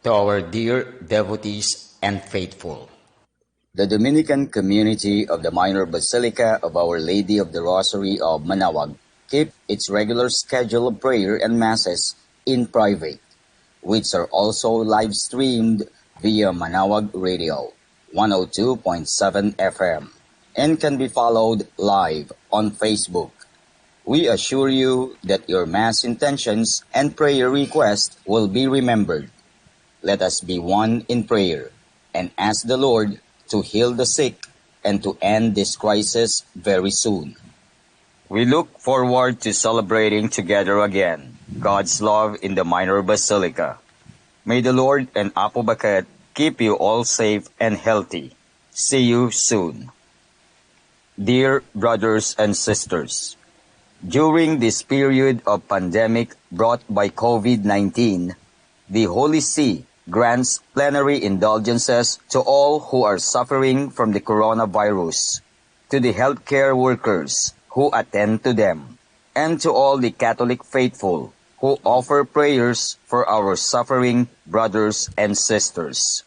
To our dear devotees and faithful, The Dominican community of the Minor Basilica of Our Lady of the Rosary of Manaoag keep its regular schedule of prayer and masses in private, which are also live streamed via Manaoag Radio 102.7 FM and can be followed live on Facebook. We assure you that your mass intentions and prayer requests will be remembered. Let us be one in prayer and ask the Lord to heal the sick and to end this crisis very soon. We look forward to celebrating together again God's love in the Minor Basilica. May the Lord and Apo Bakat keep you all safe and healthy. See you soon. Dear brothers and sisters, during this period of pandemic brought by COVID-19, the Holy See grants plenary indulgences to all who are suffering from the coronavirus, to the healthcare workers who attend to them, and to all the Catholic faithful who offer prayers for our suffering brothers and sisters.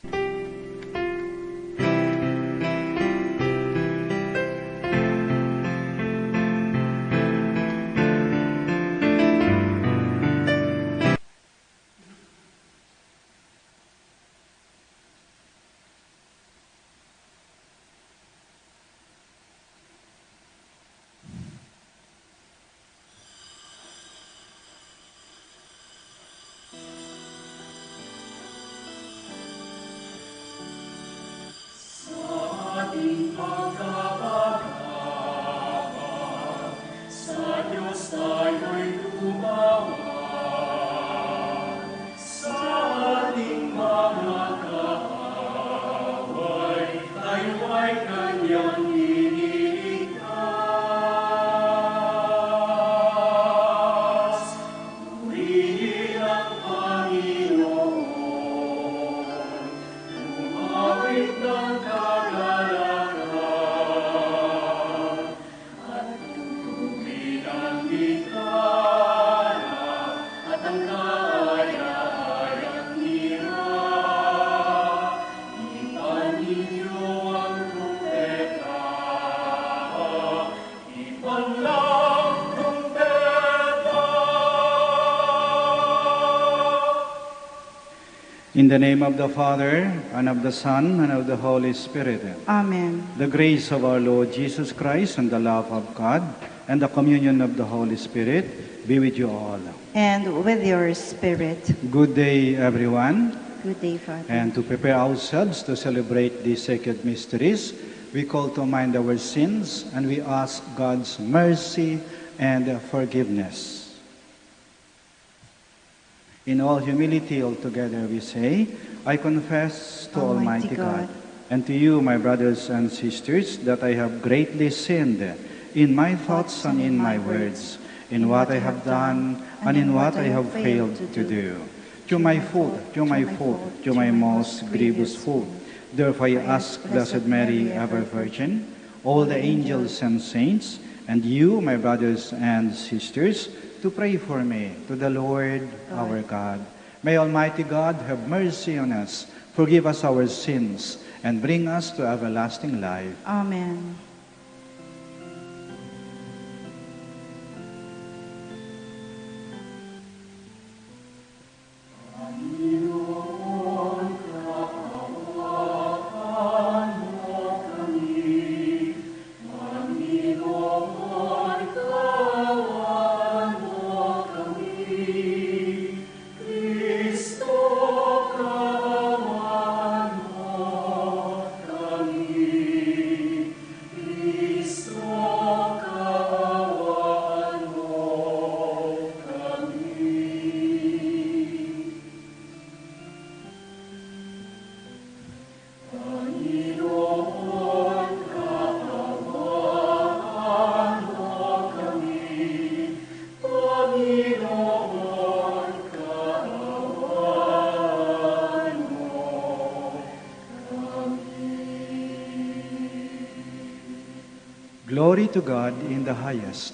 In the name of the Father, and of the Son, and of the Holy Spirit. Amen. The grace of our Lord Jesus Christ, and the love of God, and the communion of the Holy Spirit be with you all. And with your spirit. Good day, everyone. Good day, Father. And to prepare ourselves to celebrate these sacred mysteries, we call to mind our sins, and we ask God's mercy and forgiveness. In all humility, altogether we say, I confess to Almighty God and to you, my brothers and sisters, that I have greatly sinned in my thoughts and in my words, in what I have done and in what I have failed to do. To my fault, to my most grievous fault. Therefore I ask Blessed Mary, ever Virgin, all the angels and saints, and you, my brothers and sisters, to pray for me to the Lord our God. May Almighty God have mercy on us, forgive us our sins, and bring us to everlasting life. Amen. Glory to God in the highest.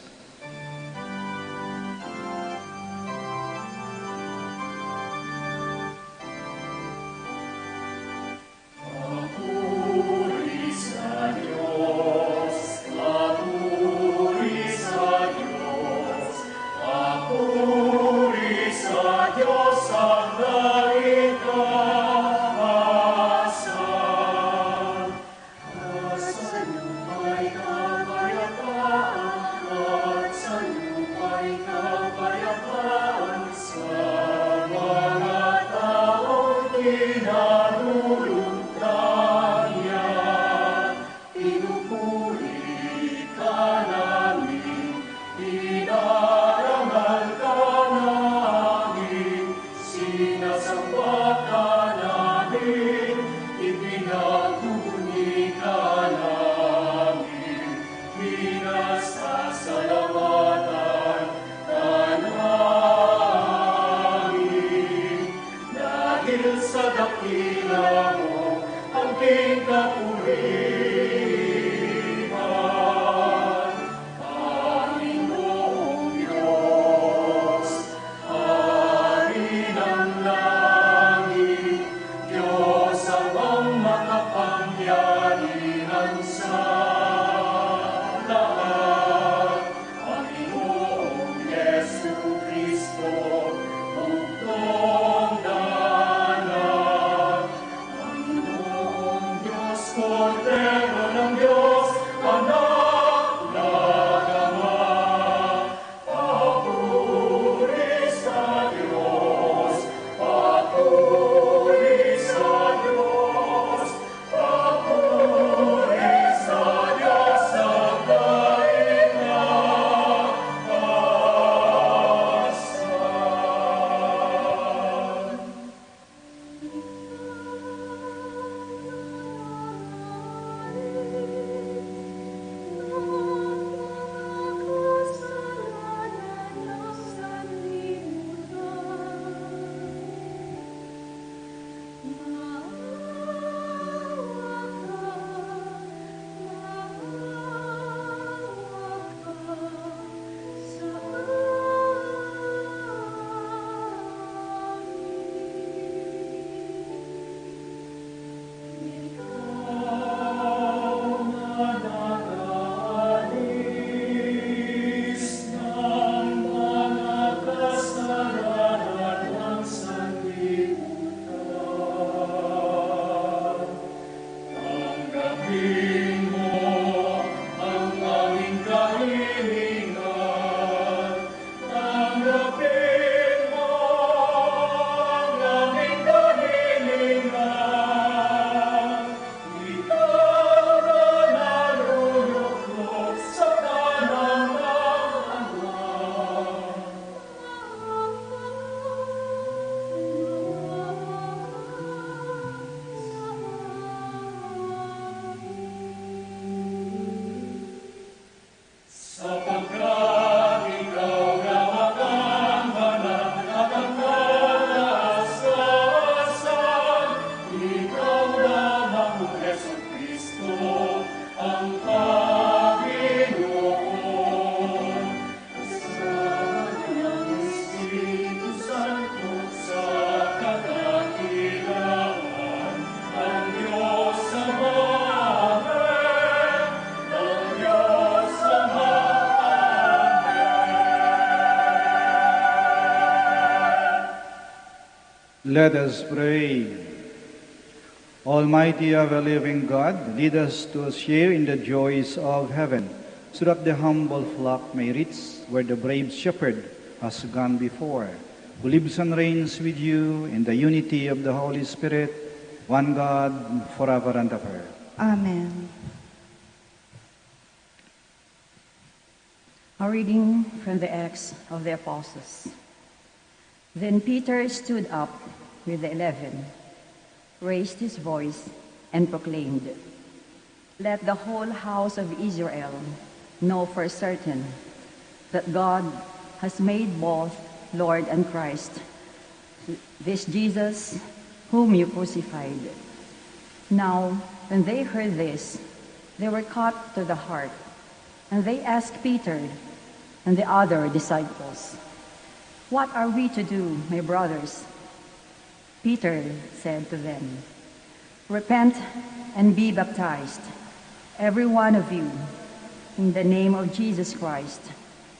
Let us pray. Almighty ever-living God, lead us to share in the joys of heaven, so that the humble flock may reach where the brave shepherd has gone before, who lives and reigns with you in the unity of the Holy Spirit, one God, forever and ever. Amen. A reading from the Acts of the Apostles. Then Peter stood up with the 11, raised his voice, and proclaimed, "Let the whole house of Israel know for certain that God has made both Lord and Christ, this Jesus whom you crucified." Now, when they heard this, they were cut to the heart, and they asked Peter and the other disciples, "What are we to do, my brothers?" Peter said to them, "Repent and be baptized, every one of you, in the name of Jesus Christ,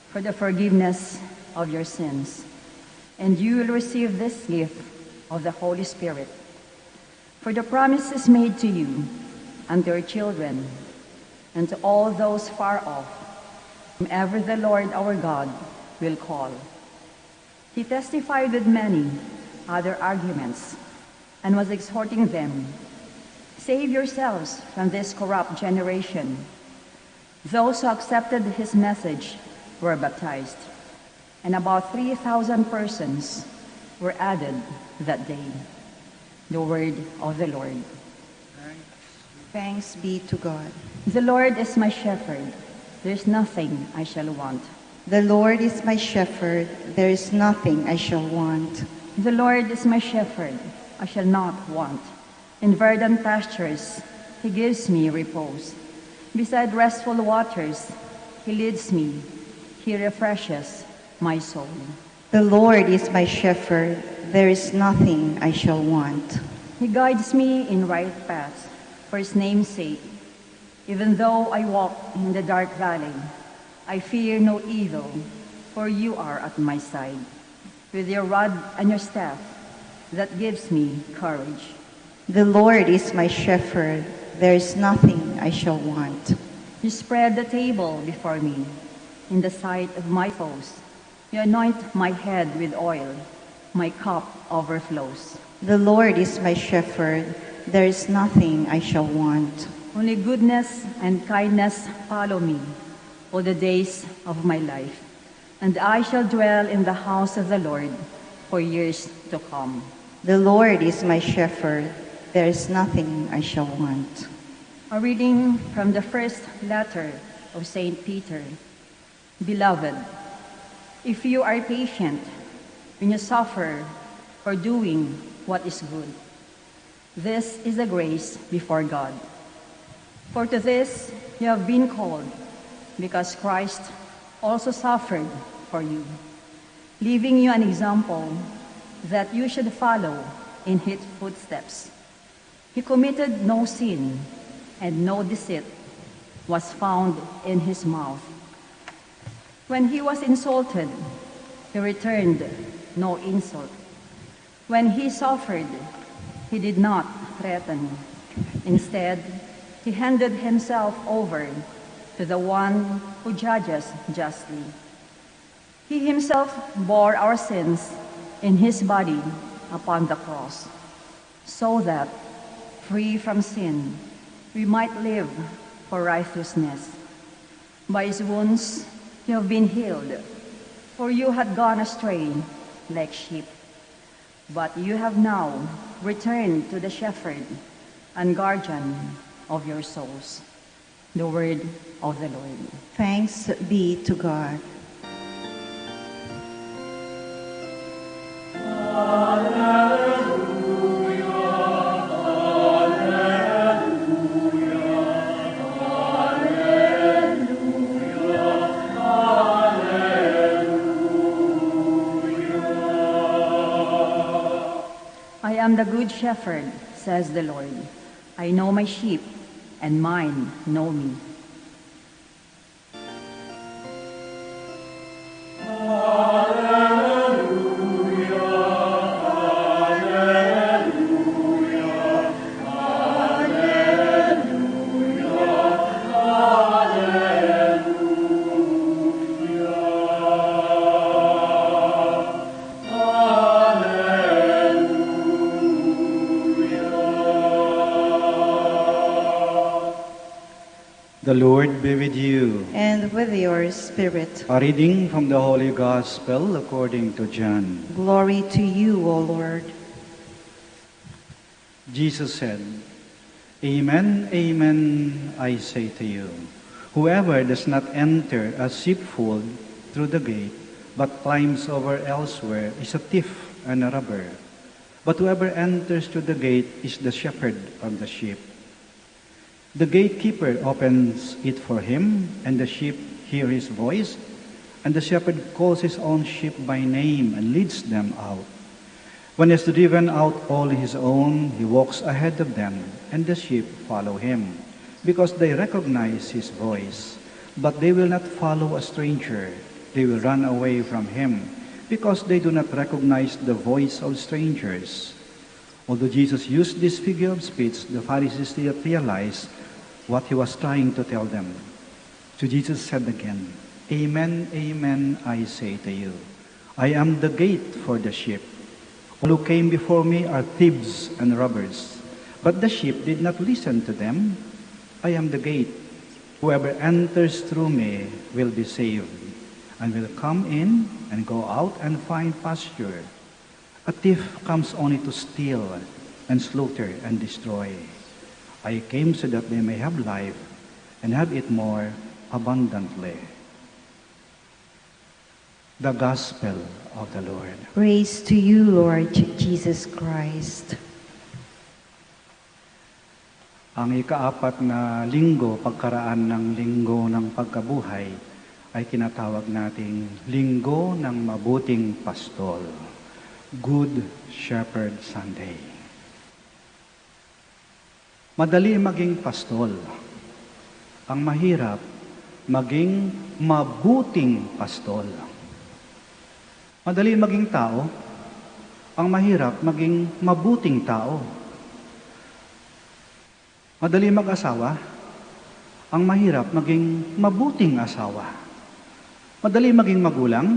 for the forgiveness of your sins, and you will receive this gift of the Holy Spirit. For the promise is made to you and to your children, and to all those far off, whomever the Lord our God will call." He testified with many other arguments and was exhorting them, "Save yourselves from this corrupt generation." Those who accepted his message were baptized, and about 3,000 persons were added that day. The word of the Lord. Thanks be to God. The Lord is my shepherd, there is nothing I shall want. The Lord is my shepherd, there is nothing I shall want. The Lord is my shepherd, I shall not want. In verdant pastures, he gives me repose. Beside restful waters, he leads me. He refreshes my soul. The Lord is my shepherd, there is nothing I shall want. He guides me in right paths for his name's sake. Even though I walk in the dark valley, I fear no evil, for you are at my side. With your rod and your staff, that gives me courage. The Lord is my shepherd, there is nothing I shall want. You spread the table before me in the sight of my foes. You anoint my head with oil. My cup overflows. The Lord is my shepherd, there is nothing I shall want. Only goodness and kindness follow me all the days of my life, and I shall dwell in the house of the Lord for years to come. The Lord is my shepherd, there is nothing I shall want. A reading from the first letter of St. Peter. Beloved, if you are patient when you suffer for doing what is good, this is a grace before God. For to this you have been called, because Christ also suffered for you, leaving you an example that you should follow in his footsteps. He committed no sin, and no deceit was found in his mouth. When he was insulted, he returned no insult. When he suffered, he did not threaten. Instead, he handed himself over to the one who judges justly. He himself bore our sins in his body upon the cross, so that, free from sin, we might live for righteousness. By his wounds you have been healed, for you had gone astray like sheep. But you have now returned to the shepherd and guardian of your souls. The word of the Lord. Thanks be to God. I am the good shepherd, says the Lord. I know my sheep, and mine know me. The Lord be with you. And with your spirit. A reading from the Holy Gospel according to John. Glory to you, O Lord. Jesus said, Amen, amen, I say to you, whoever does not enter a sheepfold through the gate, but climbs over elsewhere, is a thief and a robber. But whoever enters through the gate is the shepherd of the sheep. The gatekeeper opens it for him, and the sheep hear his voice, and the shepherd calls his own sheep by name and leads them out. When he has driven out all his own, he walks ahead of them, and the sheep follow him, because they recognize his voice. But they will not follow a stranger. They will run away from him, because they do not recognize the voice of strangers. Although Jesus used this figure of speech, the Pharisees did not realize what he was trying to tell them. So Jesus said again, Amen, amen, I say to you, I am the gate for the sheep. All who came before me are thieves and robbers, but the sheep did not listen to them. I am the gate. Whoever enters through me will be saved, and will come in and go out and find pasture. A thief comes only to steal and slaughter and destroy. I came so that they may have life and have it more abundantly. The Gospel of the Lord. Praise to you, Lord Jesus Christ. Ang ikaapat na linggo, pagkaraan ng linggo ng pagkabuhay, ay kinatawag nating Linggo ng Mabuting Pastol, Good Shepherd Sunday. Madali maging pastol. Ang mahirap, maging mabuting pastol. Madali maging tao. Ang mahirap, maging mabuting tao. Madali mag-asawa. Ang mahirap, maging mabuting asawa. Madali maging magulang.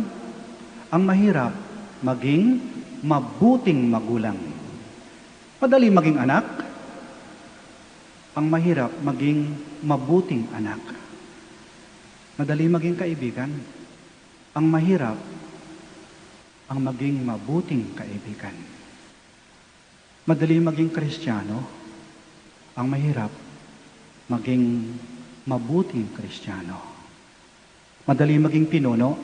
Ang mahirap, maging mabuting magulang. Madali maging anak. Ang mahirap, maging mabuting anak. Madali maging kaibigan. Ang mahirap, ang maging mabuting kaibigan. Madali maging Kristiyano. Ang mahirap, maging mabuting Kristiyano. Madali maging pinuno.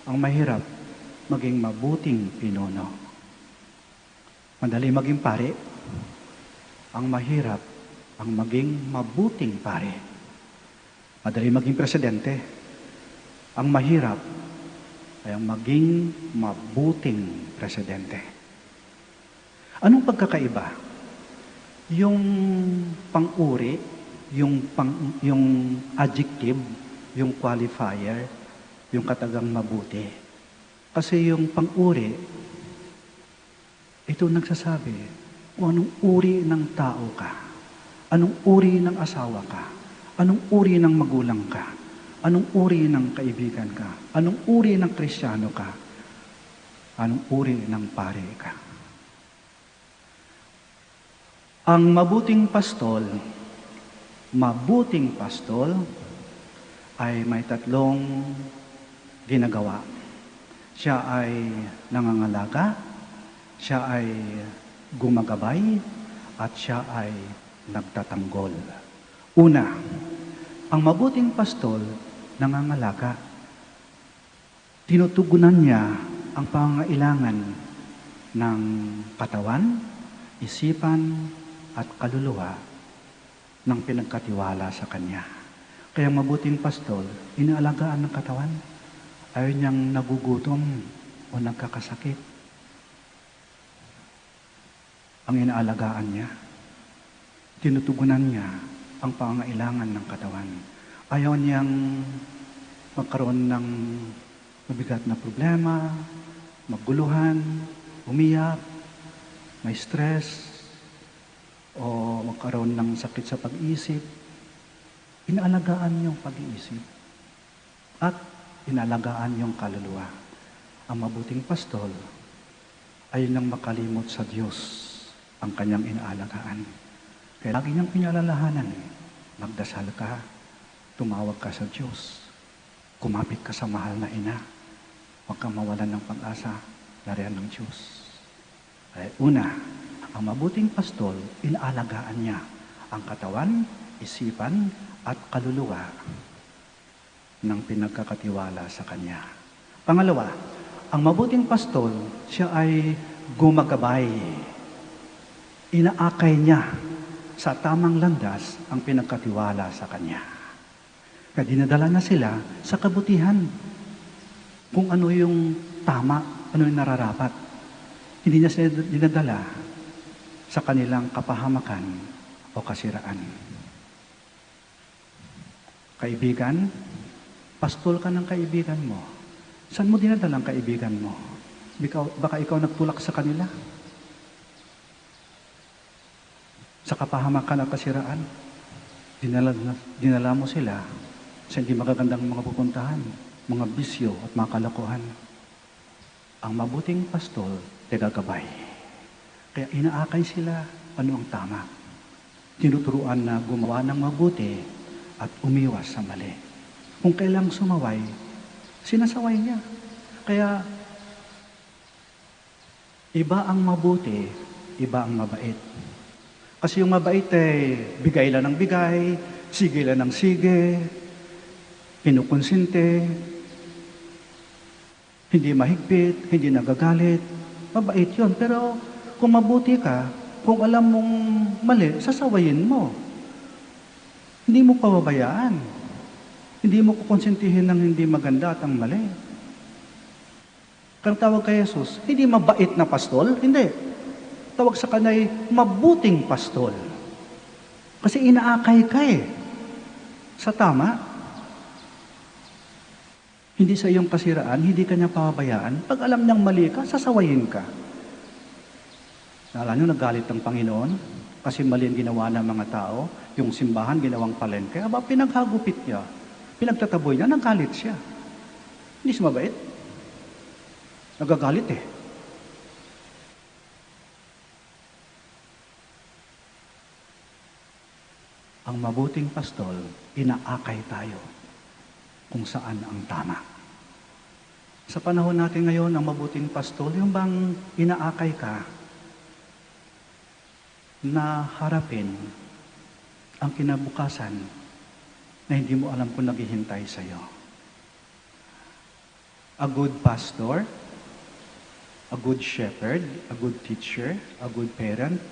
Ang mahirap, maging mabuting pinuno. Madali maging pare. Ang mahirap, ang maging mabuting pare. Madali maging presidente. Ang mahirap ay ang maging mabuting presidente. Anong pagkakaiba? Yung pang-uri, yung adjective, yung qualifier, yung katagang mabuti. Kasi yung pang-uri, ito nagsasabi kung anong uri ng tao ka, anong uri ng asawa ka, anong uri ng magulang ka, anong uri ng kaibigan ka, anong uri ng Kristiyano ka, anong uri ng pare ka. Ang mabuting pastol ay may tatlong ginagawa. Siya ay nangangalaga, siya ay gumagabay, at siya ay nagtatanggol. Una, ang mabuting pastol nangangalaga. Tinutugunan niya ang pangangailangan ng katawan, isipan, at kaluluwa ng pinagkatiwala sa Kanya. Kaya mabuting pastol, inaalagaan ng katawan. Ayaw niyang nagugutom o nagkakasakit. Ang inaalagaan niya, tinutugunan niya ang pangangailangan ng katawan. Ayaw niyang magkaroon ng mabigat na problema, maguluhan, umiyak, may stress, o magkaroon ng sakit sa pag-iisip. Inaalagaan yung pag-iisip at inaalagaan yung kaluluwa. Ang mabuting pastol ay nang makalimot sa Diyos ang kanyang inaalagaan. Kaya lagi niyang pinalalahanan, magdasal ka, tumawag ka sa Diyos, kumapit ka sa mahal na ina, huwag kang mawalan ng pag-asa, larian ng Diyos. Ay, una, ang mabuting pastol, inaalagaan niya ang katawan, isipan, at kaluluwa ng pinagkakatiwala sa Kanya. Pangalawa, ang mabuting pastol, siya ay gumagabay. Inaakay niya sa tamang landas ang pinagkatiwala sa Kanya. Kaya dinadala na sila sa kabutihan. Kung ano yung tama, ano yung nararapat. Hindi niya sila dinadala sa kanilang kapahamakan o kasiraan. Kaibigan, pastol ka ng kaibigan mo. Saan mo dinadala ang kaibigan mo? Baka ikaw nagtulak sa kanila? Sa kapahamakan at kasiraan, dinala mo sila sa hindi magagandang mga pupuntahan, mga bisyo at mga kalokohan. Ang mabuting pastol, tagagabay. Kaya inaakay sila ano ang tama. Tinuturuan na gumawa ng mabuti at umiwas sa mali. Kung kailang sumaway, sinasaway niya. Kaya iba ang mabuti, iba ang mabait. Kasi yung mabait ay bigay lang ng bigay, sige lang ng sige, kinukonsinte, hindi mahigpit, hindi nagagalit. Mabait yun. Pero kung mabuti ka, Kung alam mong mali, sasawayin mo. Hindi mo pababayaan. Hindi mo kukonsentihin ng hindi maganda at ang mali. Kaya tawag kay Jesus, hindi mabait na pastol, hindi. Tawag sa kanya ay mabuting pastol. Kasi inaakay ka sa tama. Hindi sa iyong kasiraan, hindi ka niya pababayaan. Pag alam niyang mali ka, sasawayin ka. Naalala niyo, nagalit ng Panginoon kasi mali ang ginawa ng mga tao. Yung simbahan, ginawang palengke. Aba, pinaghagupit niya. Pinagtataboy niya, nagalit siya. Hindi siya mabait. Nagagalit Ang mabuting pastol, inaakay tayo kung saan ang tama. Sa panahon natin ngayon, ang mabuting pastol, yung bang inaakay ka na harapin ang kinabukasan na hindi mo alam kung naghihintay sa iyo. A good pastor, a good shepherd, a good teacher, a good parent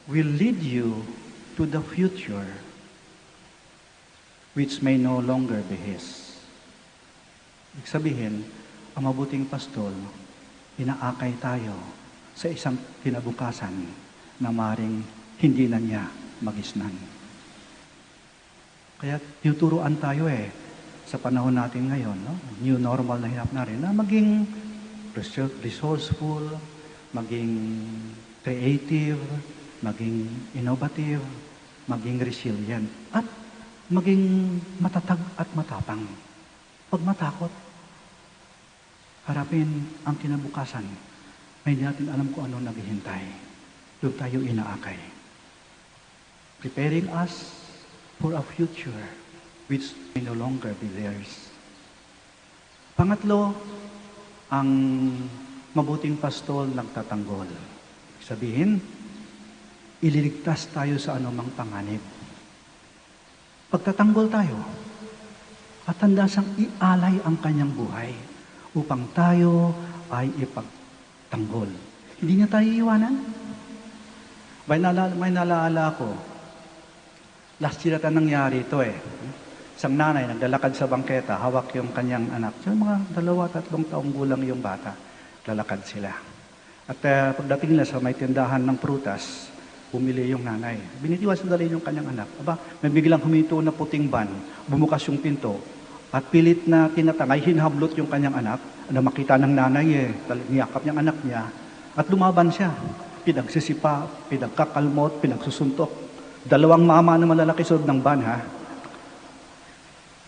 will lead you to the future which may no longer be his. Ibig sabihin, ang mabuting pastol, inaakay tayo sa isang kinabukasan na maring hindi na niya magisnan. Kaya tinuturuan tayo sa panahon natin ngayon, no? New normal na hinap na rin, na maging resourceful, maging creative, maging innovative, maging resilient, at maging matatag at matapang. Pag matakot, harapin ang kinabukasan, may hindi natin alam kung ano naghihintay. Doon tayo inaakay. Preparing us for a future which may no longer be theirs. Pangatlo, ang mabuting pastol nagtatanggol. Sabihin, ililigtas tayo sa anumang panganib. Pagtatanggol tayo, at handa siyang ialay ang kanyang buhay upang tayo ay ipagtanggol. Hindi niya tayo iiwanan. May nalaala ko, last year ata nangyari ito Isang nanay naglalakad sa bangketa, hawak yung kanyang anak. So, mga 2-3 taong gulang yung bata, lalakad sila. At pagdating nila sa may tindahan ng prutas, bumili yung nanay. Binitiwan sandali yung kanyang anak. Aba, may biglang huminto na puting van, bumukas yung pinto, at pilit na tinatangay, hinhablot yung kanyang anak, na makita ng nanay niyakap niyang anak niya, at lumaban siya. Pinagsisipa, pinagkakalmot, pinagsusuntok. 2 mama na malalaki sa loob ng van,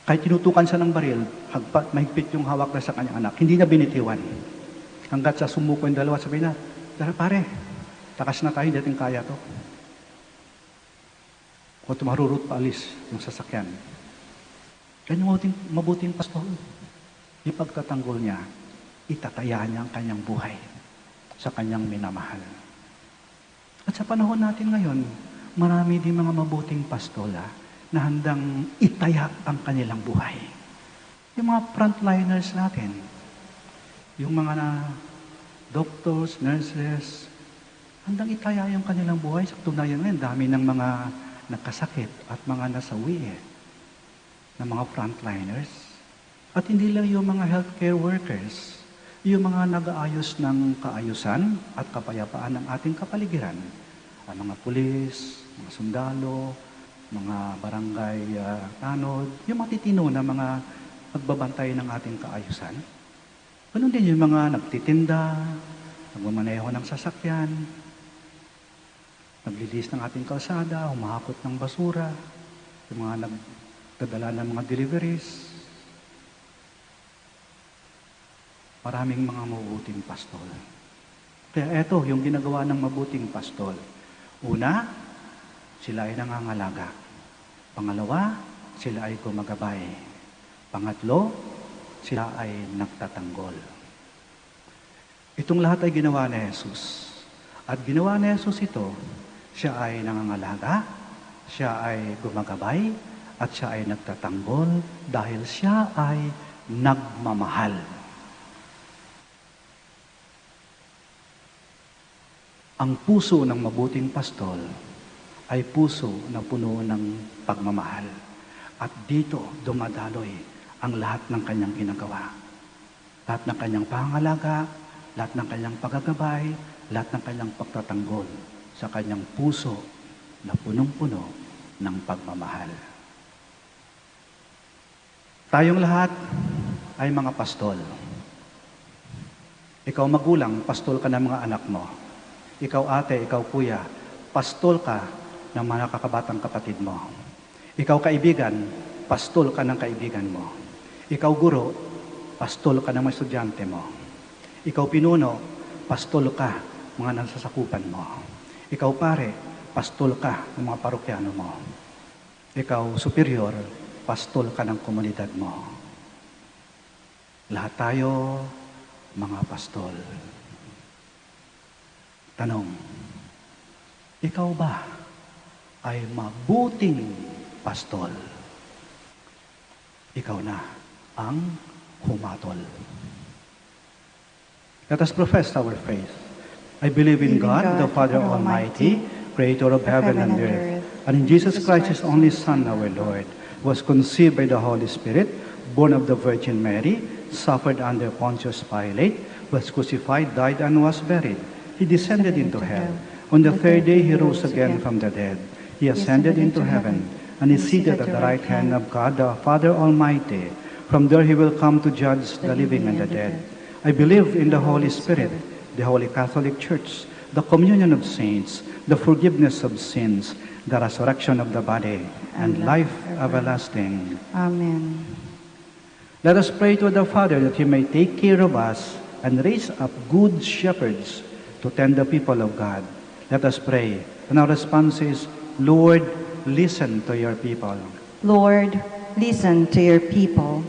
Kahit tinutukan siya ng baril, mahigpit yung hawak na sa kanyang anak. Hindi niya binitiwan. Hanggat sa sumuko yung 2, sabi na, tara pare, takas na tayo, hindi natin kaya to. Kung tumarurot paalis yung sasakyan. Kaya mabuting pastol, ipagtatanggol niya, itataya niya ang kanyang buhay sa kanyang minamahal. At sa panahon natin ngayon, marami din mga mabuting pastola na handang itaya ang kanilang buhay. Yung mga frontliners natin, yung mga doctors, nurses, handang itaya yung kanilang buhay. Sa tunayan ngayon, dami ng mga nagkasakit at mga nasawi ng mga frontliners. At hindi lang yung mga healthcare workers, yung mga nag-aayos ng kaayusan at kapayapaan ng ating kapaligiran. Ang mga pulis, mga sundalo, mga barangay tanod, yung matitino na mga magbabantay ng ating kaayusan. Ganun din yung mga nagtitinda, nagmamaneho ng sasakyan, naglilis ng ating kalsada, humahakot ng basura, yung mga nagdadala ng mga deliveries. Maraming mga mabuting pastol. Kaya eto, yung ginagawa ng mabuting pastol. Una, sila ay nangangalaga. Pangalawa, sila ay gumagabay. Pangatlo, sila ay nagtatanggol. Itong lahat ay ginawa ni Jesus. At ginawa ni Jesus ito, siya ay nangangalaga, siya ay gumagabay, at siya ay nagtatanggol dahil siya ay nagmamahal. Ang puso ng mabuting pastol ay puso na puno ng pagmamahal. At dito dumadaloy ang lahat ng kanyang ginagawa. Lahat ng kanyang pangalaga, lahat ng kanyang paggagabay, lahat ng kanyang pagtatanggol sa kanyang puso na punong-puno ng pagmamahal. Tayong lahat ay mga pastol. Ikaw magulang, pastol ka ng mga anak mo. Ikaw ate, ikaw kuya, pastol ka ng mga kakabatang kapatid mo. Ikaw kaibigan, pastol ka ng kaibigan mo. Ikaw guro, pastol ka ng mga estudyante mo. Ikaw pinuno, pastol ka mga nasasakupan mo. Ikaw pare, pastol ka ng mga parokyano mo. Ikaw superior, pastol ka ng komunidad mo. Lahat tayo mga pastol. Tanong, ikaw ba ay mabuting pastol? Ikaw na ang humatol. Let us profess our faith. I believe in God, the Father Almighty, creator of heaven and earth, and in Jesus Christ, his only Son, our Lord, who was conceived by the Holy Spirit, born of the Virgin Mary, suffered under Pontius Pilate, was crucified, died, and was buried. He descended into hell. On the third day, he rose again from the dead. He ascended into heaven, and is seated at the right hand of God, the Father Almighty. From there he will come to judge the living and the dead. I believe in the Holy Spirit, the Holy Catholic Church, the communion of saints, the forgiveness of sins, the resurrection of the body, and life everlasting. Amen. Let us pray to the Father that he may take care of us and raise up good shepherds to tend the people of God. Let us pray. And our response is, Lord, listen to your people. Lord, listen to your people.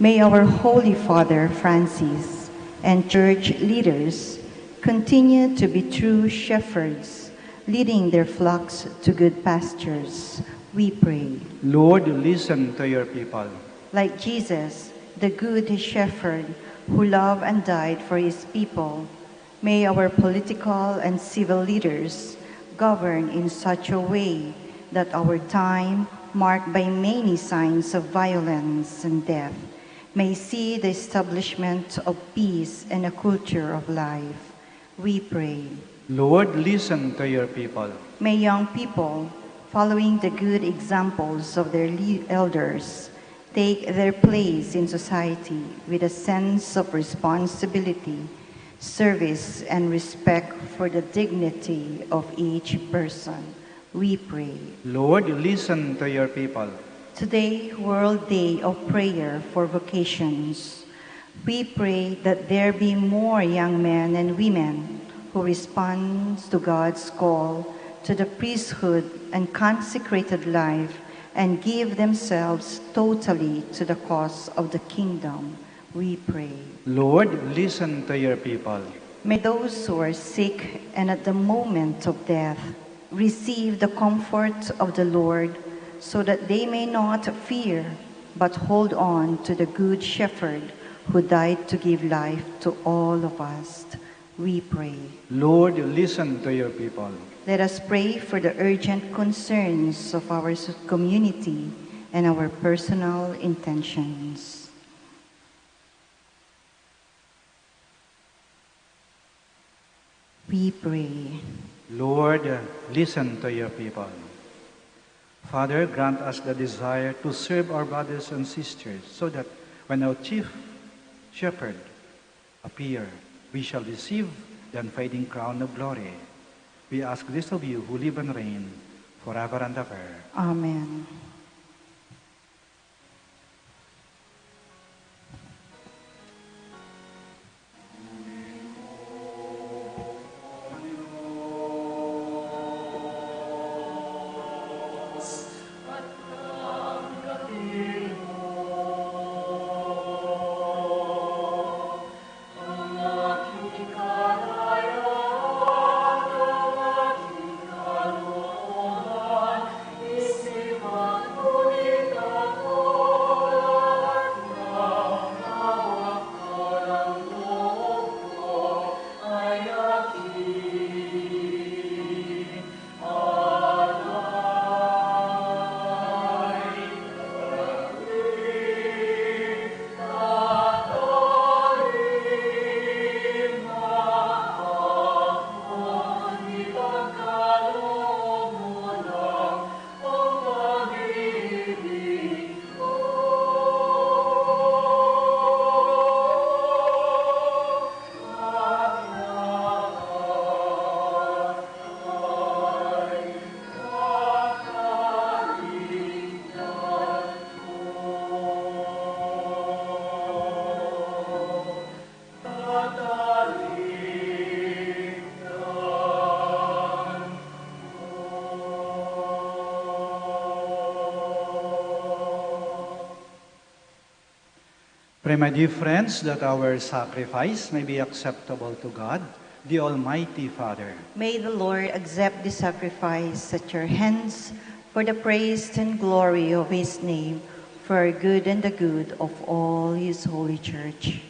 May our Holy Father Francis and church leaders continue to be true shepherds, leading their flocks to good pastures. We pray. Lord, listen to your people. Like Jesus, the good shepherd who loved and died for his people, may our political and civil leaders govern in such a way that our time, marked by many signs of violence and death, may see the establishment of peace and a culture of life. We pray. Lord, listen to your people. May young people, following the good examples of their elders, take their place in society with a sense of responsibility, service, and respect for the dignity of each person. We pray. Lord, listen to your people. Today, World Day of Prayer for Vocations, we pray that there be more young men and women who respond to God's call to the priesthood and consecrated life and give themselves totally to the cause of the kingdom. We pray. Lord, listen to your people. May those who are sick and at the moment of death receive the comfort of the Lord, so that they may not fear, but hold on to the good shepherd who died to give life to all of us. We pray. Lord, listen to your people. Let us pray for the urgent concerns of our community and our personal intentions. We pray. Lord, listen to your people. Father, grant us the desire to serve our brothers and sisters, so that when our chief shepherd appear, we shall receive the unfading crown of glory. We ask this of you who live and reign forever and ever. Amen. Ici, Pray, my dear friends, that our sacrifice may be acceptable to God, the Almighty Father. May the Lord accept the sacrifice at your hands for the praise and glory of his name, for our good and the good of all his holy church.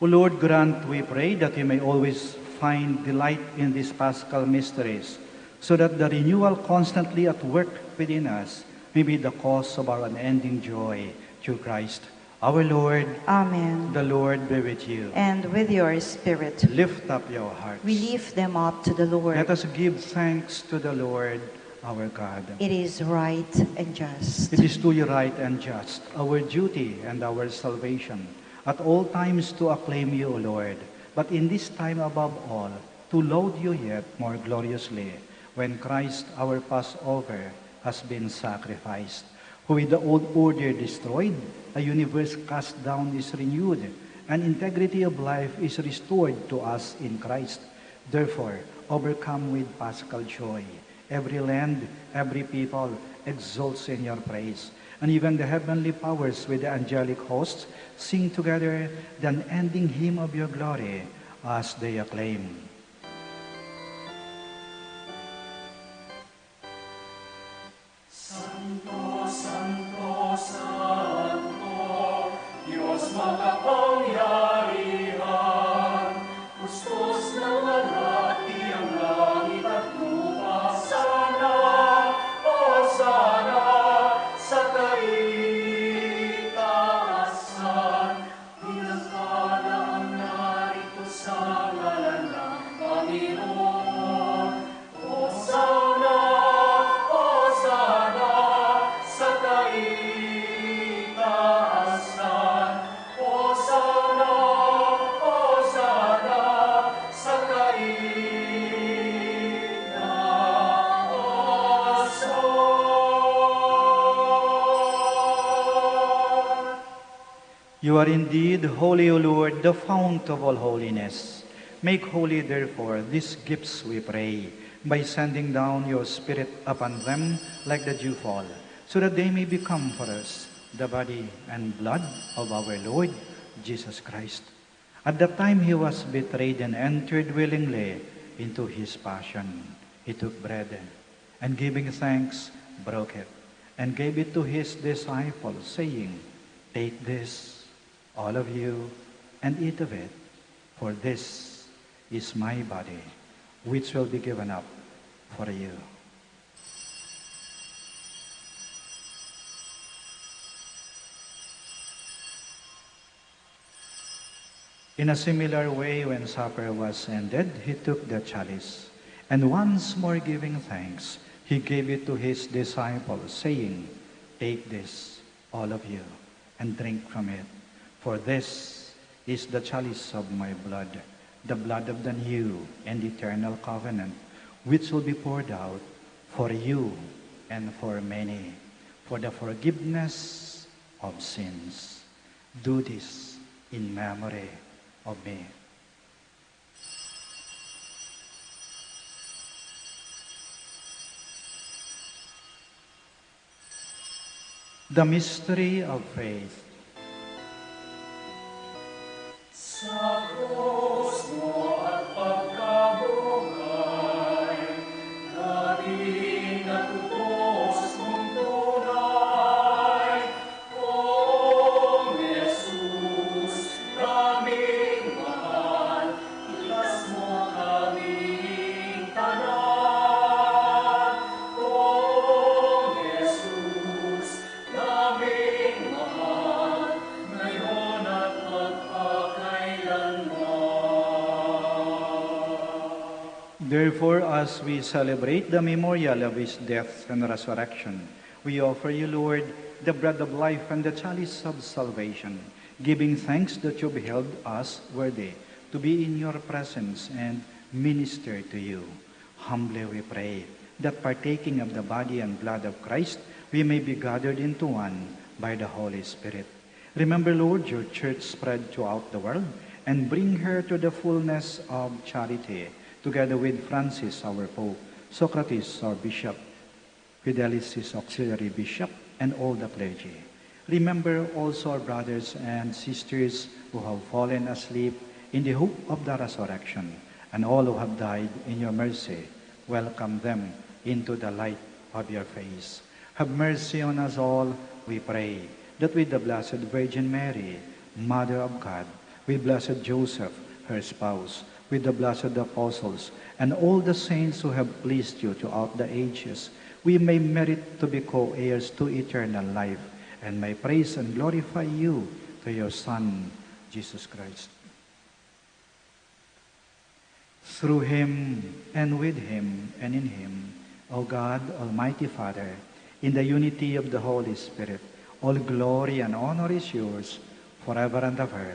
O Lord, grant, we pray, that we may always find delight in these Paschal mysteries, so that the renewal constantly at work within us may be the cause of our unending joy through Christ our Lord. Amen. The Lord be with you. And with your spirit. Lift up your hearts. We lift them up to the Lord. Let us give thanks to the Lord our God. It is right and just. It is truly right and just, our duty and our salvation, at all times to acclaim you, O Lord, but in this time above all, to laud you yet more gloriously, when Christ our Passover has been sacrificed, who with the old order destroyed, a universe cast down is renewed, and integrity of life is restored to us in Christ. Therefore, overcome with paschal joy, every land, every people exults in your praise, and even the heavenly powers with the angelic hosts sing together the unending hymn of your glory as they acclaim. You are indeed holy, O Lord, the fount of all holiness. Make holy, therefore, these gifts, we pray, by sending down your Spirit upon them like the dewfall, so that they may become for us the body and blood of our Lord Jesus Christ. At the time he was betrayed and entered willingly into his passion, he took bread, and giving thanks, broke it, and gave it to his disciples, saying, "Take this, all of you, and eat of it, for this is my body, which will be given up for you." In a similar way, when supper was ended, he took the chalice, and once more giving thanks, he gave it to his disciples, saying, "Take this, all of you, and drink from it. For this is the chalice of my blood, the blood of the new and eternal covenant, which will be poured out for you and for many, for the forgiveness of sins. Do this in memory of me." The mystery of faith. Sa krus mo at pagkabuhay, dating natupos mong tunay. O Jesus, naming mahal, ilas mo kaming tanan. O Jesus, naming mahal, ngayon at Therefore, as we celebrate the memorial of his death and resurrection, we offer you, Lord, the bread of life and the chalice of salvation, giving thanks that you beheld us worthy to be in your presence and minister to you. Humbly we pray that partaking of the body and blood of Christ, we may be gathered into one by the Holy Spirit. Remember, Lord, your church spread throughout the world, and bring her to the fullness of charity, together with Francis, our Pope, Socrates, our Bishop, Fidelis, his auxiliary bishop, and all the clergy. Remember also our brothers and sisters who have fallen asleep in the hope of the resurrection, and all who have died in your mercy. Welcome them into the light of your face. Have mercy on us all, we pray, that with the Blessed Virgin Mary, Mother of God, with Blessed Joseph, her spouse, with the blessed apostles, and all the saints who have pleased you throughout the ages, we may merit to be co-heirs to eternal life, and may praise and glorify you to your Son, Jesus Christ. Through him, and with him, and in him, O God, Almighty Father, in the unity of the Holy Spirit, all glory and honor is yours, forever and ever.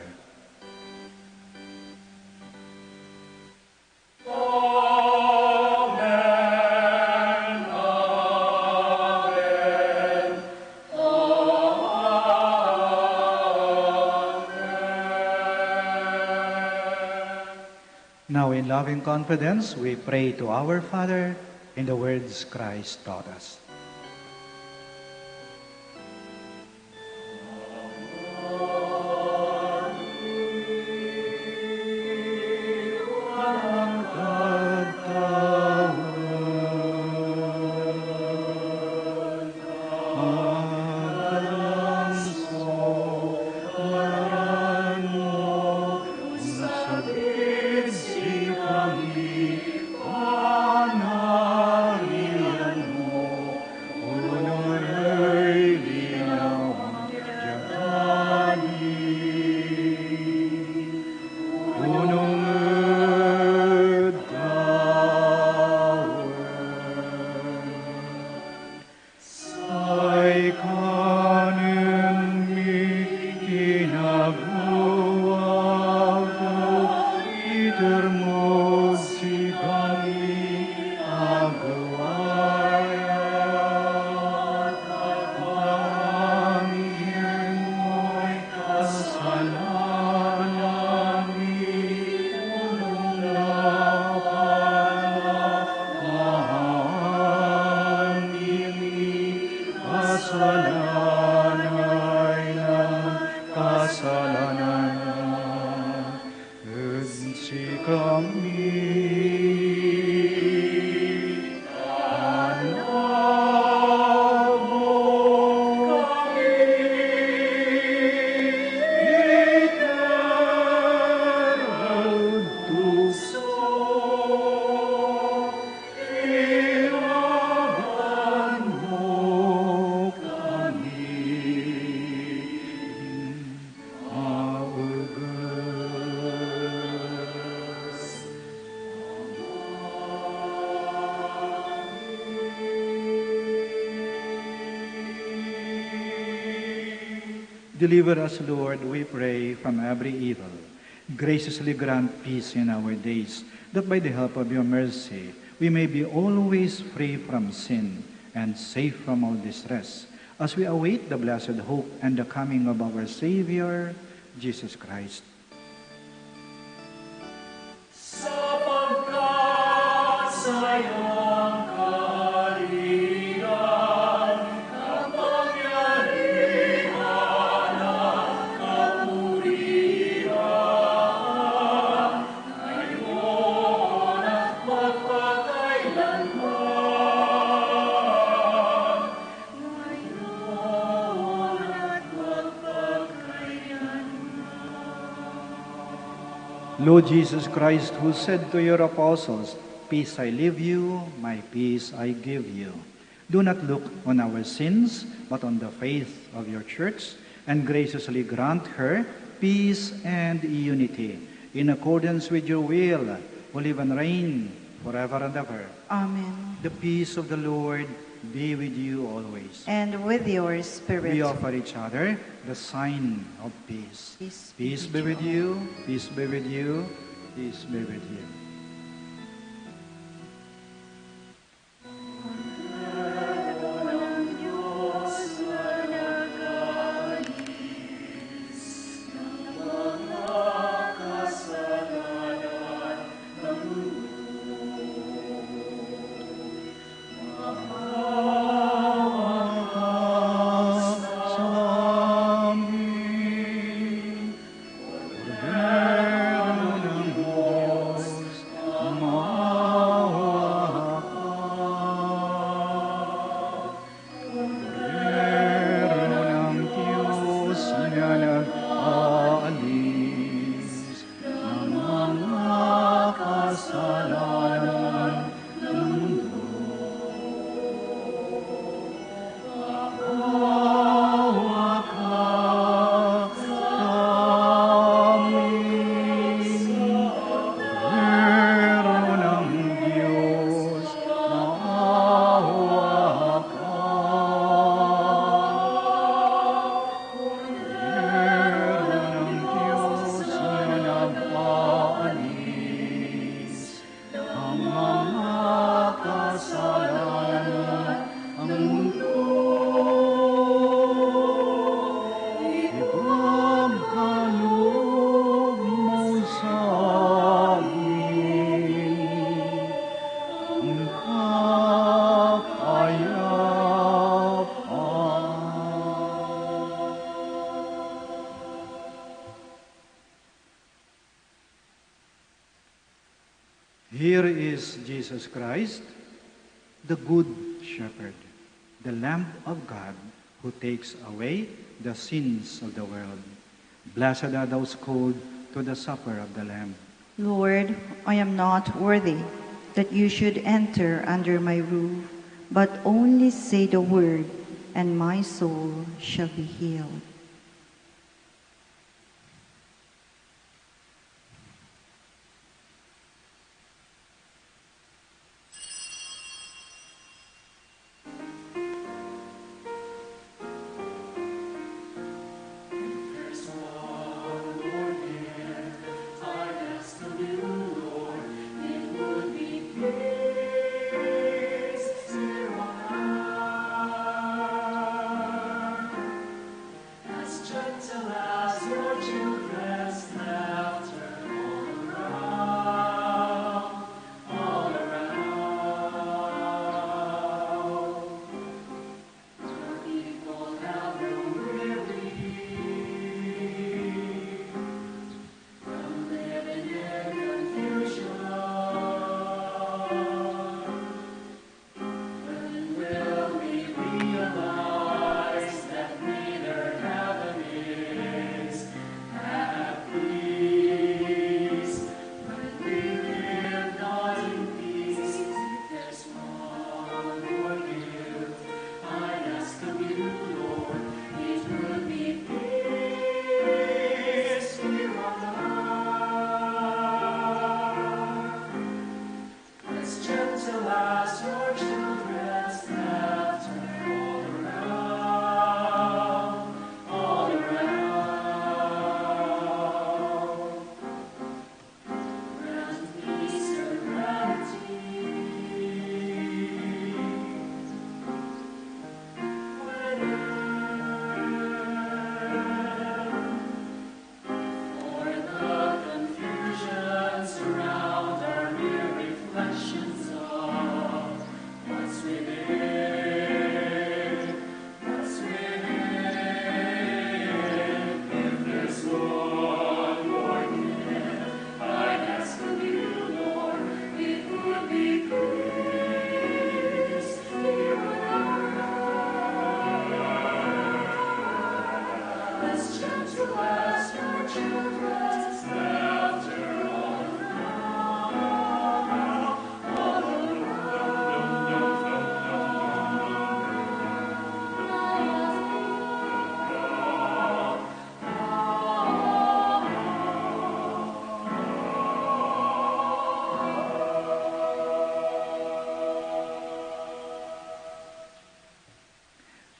Now in loving confidence, we pray to our Father in the words Christ taught us. Deliver us, Lord, we pray, from every evil. Graciously grant peace in our days, that by the help of your mercy, we may be always free from sin and safe from all distress, as we await the blessed hope and the coming of our Savior, Jesus Christ. Sapagkat sa iyong kaharian, kapangyarihan at kapurihan, ngayon at magpakailanman. Ngayon at magpakailanman. Lord Jesus Christ, who said to your apostles, "Peace I leave you, my peace I give you," do not look on our sins, but on the faith of your church, and graciously grant her peace and unity, in accordance with your will, who live and reign forever and ever. Amen. The peace of the Lord be with you always. And with your spirit. We offer each other the sign of peace. Peace be with you, peace be with you, peace be with you. Sa kasalanan ng mundo. Maawa ka sa amin, Cordero ng Diyos, maawa ka. Cordero ng Diyos na nagpaalis ng mga kasalanan ng mundo. Ipagkaloob mo sa amin ang kapayapaan. Here is Jesus Christ, the Good Shepherd, the Lamb of God who takes away the sins of the world. Blessed are those called to the supper of the Lamb. Lord, I am not worthy that you should enter under my roof, but only say the word, and my soul shall be healed.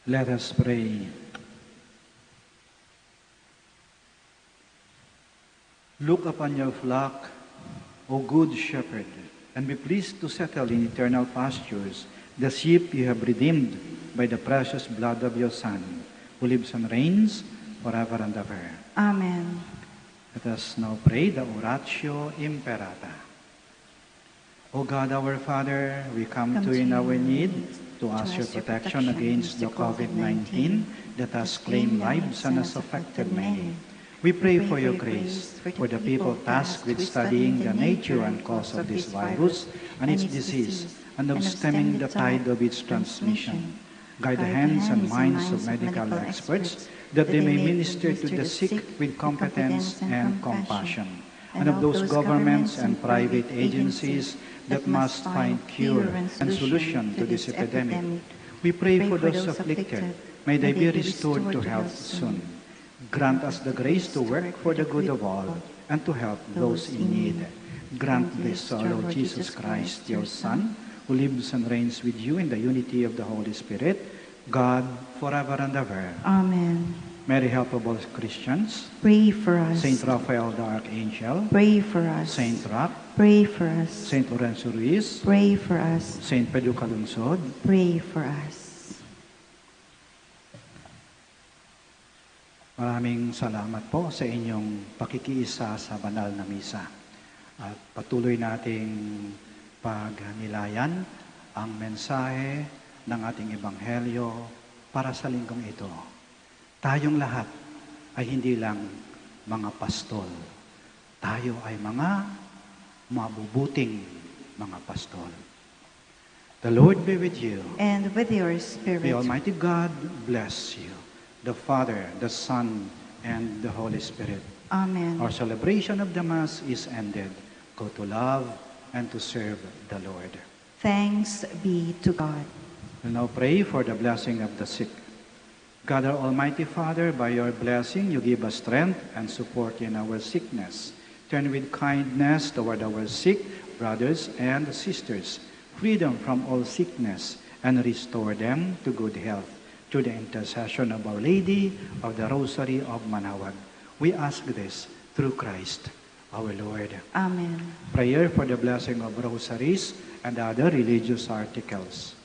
Let us pray. Look upon your flock, O good shepherd, and be pleased to settle in eternal pastures the sheep you have redeemed by the precious blood of your Son, who lives and reigns forever and ever. Amen. Let us now pray the Oratio Imperata. O God, our Father, we come to you in our need to ask your protection against the COVID-19 that has claimed lives and has affected many. We pray for your grace for the people tasked with studying the nature and cause of this virus and its disease, and of stemming the tide of its transmission. Guide the hands and minds of medical experts that they may minister to the sick with competence and compassion. and of those governments and private agencies that must find cure and solution to this epidemic. We pray for those afflicted. May they be restored to health soon. Grant us the grace to work for the good of all and to help those in need. Grant this to our Lord Jesus Christ, your Son, who lives and reigns with you in the unity of the Holy Spirit, God, forever and ever. Amen. Mary, help of all Christians. Pray for us. Saint Raphael the Archangel. Pray for us. Saint Roch. Pray for us. Saint Lorenzo Ruiz. Pray for us. Saint Pedro Calungsod. Pray for us. Maraming salamat po sa inyong pakikiisa sa banal na misa. At patuloy nating pagnilayan ang mensahe ng ating ebanghelyo para sa linggong ito. Tayong lahat ay hindi lang mga pastol. Tayo ay mga mabubuting mga pastol. The Lord be with you. And with your spirit. The Almighty God bless you. The Father, the Son, and the Holy Spirit. Amen. Our celebration of the Mass is ended. Go to love and to serve the Lord. Thanks be to God. We'll now pray for the blessing of the sick. God, our Almighty Father, by your blessing, you give us strength and support in our sickness. Turn with kindness toward our sick brothers and sisters, freedom from all sickness, and restore them to good health. Through the intercession of Our Lady of the Rosary of Manaoag. We ask this through Christ our Lord. Amen. Prayer for the blessing of rosaries and other religious articles.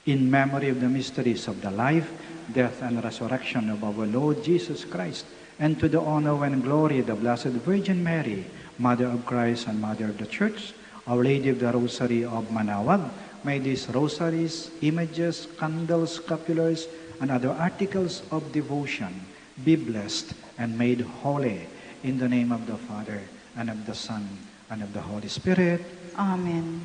In memory of the mysteries of the life, death, and resurrection of our Lord Jesus Christ, and to the honor and glory of the Blessed Virgin Mary, Mother of Christ and Mother of the Church, Our Lady of the Rosary of Manaoag, may these rosaries, images, candles, scapulars, and other articles of devotion be blessed and made holy in the name of the Father, and of the Son, and of the Holy Spirit. Amen.